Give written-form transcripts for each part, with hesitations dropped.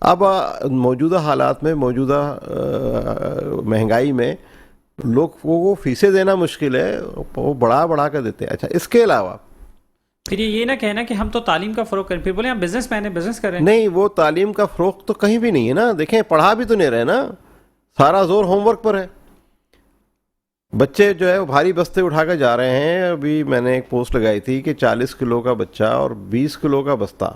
اب موجودہ حالات میں، موجودہ مہنگائی میں لوگوں کو فیسیں دینا مشکل ہے، وہ بڑھا کر دیتے ہیں. اچھا اس کے علاوہ پھر یہ نہ کہنا کہ ہم تو تعلیم کا فروغ کریں، پھر بولے ہم بزنس مین ہیں، بزنس کریں. نہیں، وہ تعلیم کا فروغ تو کہیں بھی نہیں ہے نا. دیکھیں پڑھا بھی تو نہیں رہے نا، سارا زور ہوم ورک پر ہے. بچے جو ہے وہ بھاری بستے اٹھا کر جا رہے ہیں. ابھی میں نے ایک پوسٹ لگائی تھی کہ 40 کلو کا بچہ اور 20 کلو کا بستہ.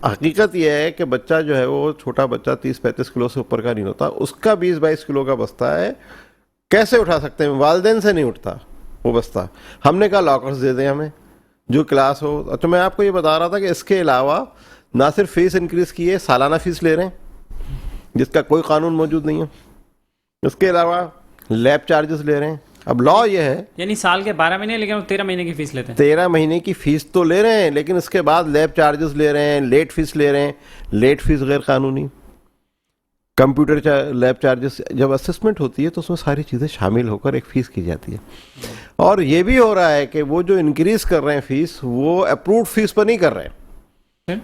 حقیقت یہ ہے کہ بچہ جو ہے وہ چھوٹا بچہ 30-35 کلو سے اوپر کا نہیں ہوتا، اس کا 20-22 کلو کا بستہ ہے. کیسے اٹھا سکتے ہیں؟ والدین سے نہیں اٹھتا وہ بستہ. ہم نے کہا لاکرز دے دیں ہمیں جو کلاس ہو. تو میں آپ کو یہ بتا رہا تھا کہ اس کے علاوہ نہ صرف فیس انکریز کی ہے، سالانہ فیس لے رہے ہیں جس کا کوئی قانون موجود نہیں ہے. اس کے علاوہ لیب چارجز لے رہے ہیں. اب لا یہ ہے یعنی سال کے 12 مہینے، لیکن وہ 13 مہینے کی فیس لیتے ہیں. 13 مہینے کی فیس تو لے رہے ہیں، لیکن اس کے بعد لیب چارجز لے رہے ہیں، لیٹ فیس لے رہے ہیں. لیٹ فیس غیر قانونی. کمپیوٹر لیب چارجز جب اسسمنٹ ہوتی ہے تو اس میں ساری چیزیں شامل ہو کر ایک فیس کی جاتی ہے. اور یہ بھی ہو رہا ہے کہ وہ جو انکریز کر رہے ہیں فیس، وہ اپرووڈ فیس پر نہیں کر رہے ہیں.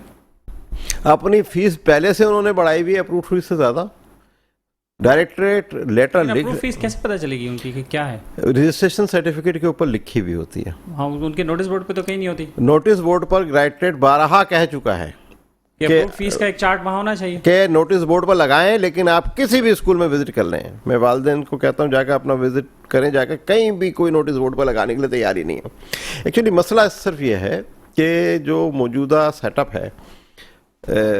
اپنی فیس پہلے سے انہوں نے بڑھائی ہوئی ہے اپرووڈ فیس سے زیادہ. ڈائریکٹریٹ لیٹر لکھ، فیس کیسے پتہ چلے گی ان کی کہ کیا ہے؟ رجسٹریشن سرٹیفکیٹ کے اوپر لکھی ہوئی ہوتی ہے. ہاں، ان کے نوٹس بورڈ پہ تو کہیں نہیں ہوتی. نوٹس بورڈ پر ڈائریکٹریٹ بارہا کہہ چکا ہے کہ فیس کا ایک چارٹ وہاں ہونا چاہیے کہ نوٹس بورڈ پر لگائیں، لیکن آپ کسی بھی اسکول میں وزٹ کر لیں. میں والدین کو کہتا ہوں جا کے اپنا وزٹ کریں، جا کے کہیں بھی کوئی نوٹس بورڈ پر لگانے کے لیے تیار ہی نہیں ہے. ایکچولی مسئلہ صرف یہ ہے کہ جو موجودہ سیٹ اپ ہے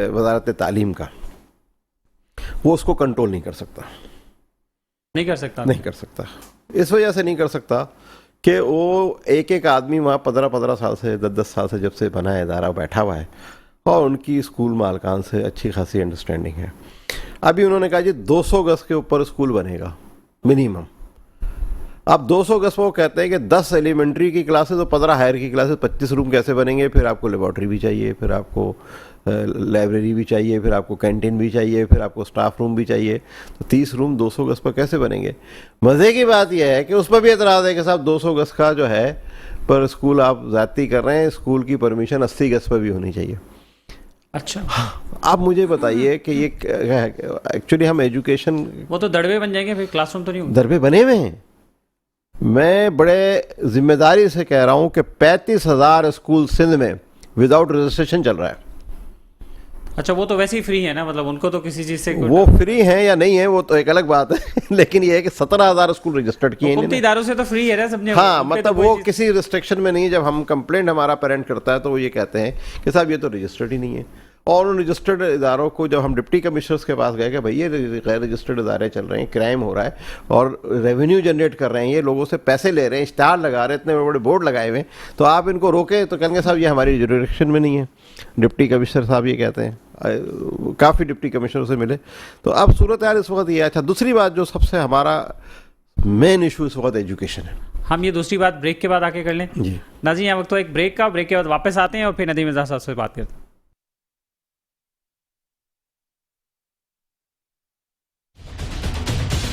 وزارت تعلیم کا، وہ اس کو کنٹرول نہیں کر سکتا. نہیں کر سکتا. اس وجہ سے نہیں کر سکتا کہ وہ ایک آدمی وہاں 15 سال سے 10 سال سے جب سے بنا ہے ادارہ بیٹھا ہوا ہے، اور ان کی اسکول مالکان سے اچھی خاصی انڈرسٹینڈنگ ہے. ابھی انہوں نے کہا جی 200 گز کے اوپر اسکول بنے گا منیمم. اب 200 گز وہ کہتے ہیں کہ 10 ایلیمنٹری کی کلاسز اور 15 ہائر کی کلاسز، 25 روم کیسے بنیں گے؟ پھر آپ کو لیبارٹری بھی چاہیے، پھر آپ کو لائبریری بھی چاہیے، پھر آپ کو کینٹین بھی چاہیے، پھر آپ کو سٹاف روم بھی چاہیے. تو 30 روم 200 گز پر کیسے بنیں گے؟ مزے کی بات یہ ہے کہ اس پر بھی اعتراض ہے کہ صاحب 200 گز کا جو ہے پر اسکول آپ زیادتی کر رہے ہیں. اسکول کی پرمیشن 80 گز پر بھی ہونی چاہیے. اچھا، آپ مجھے بتائیے کہ یہ ایکچولی ہم ایجوکیشن، وہ تو دڑوے بن جائیں گے، پھر کلاس روم تو نہیں ہوں. دربے بنے ہوئے ہیں. میں بڑے ذمہ داری سے کہہ رہا ہوں کہ 35,000 اسکول سندھ میں وداؤٹ رجسٹریشن چل رہا ہے. اچھا، وہ تو ویسے ہی فری ہے نا، مطلب ان کو تو کسی چیز سے وہ فری ہیں یا نہیں ہیں وہ تو ایک الگ بات ہے، لیکن یہ ہے کہ 17,000 اسکول رجسٹرڈ کیے ہیں حکومتی اداروں سے تو فری ہے نا سب نے. ہاں، مطلب وہ کسی ریسٹرکشن میں نہیں ہے. جب ہم کمپلینٹ ہمارا پیرنٹ کرتا ہے تو وہ یہ کہتے ہیں کہ صاحب یہ تو رجسٹرڈ ہی نہیں ہے. اور ان رجسٹرڈ اداروں کو جب ہم ڈپٹی کمشنرز کے پاس گئے کہ بھائی یہ غیر رجسٹرڈ ادارے چل رہے ہیں، کرائم ہو رہا ہے اور ریونیو جنریٹ کر رہے ہیں، یہ لوگوں سے پیسے لے رہے ہیں، اسٹار لگا رہے ہیں، اتنے بڑے بڑے بورڈ لگائے ہوئے ہیں، تو آپ ان کو روکیں تو کہیں گے صاحب یہ ہماری جوریڈکشن میں نہیں ہے. ڈپٹی کمشنر صاحب یہ کہتے ہیں. کافی ڈپٹی کمشنر سے ملے تو اب صورتحال اس وقت یہ ہے. اچھا، دوسری بات جو سب سے ہمارا مین ایشو اس وقت ایجوکیشن ہے. ہم یہ دوسری بات بریک کے بعد آ کے کر لیں. جی ناظرین، یہاں وقت تو ایک بریک کا، بریک کے بعد واپس آتے ہیں اور پھر ندیم اظہر صاحب سے بات کرتے ہیں.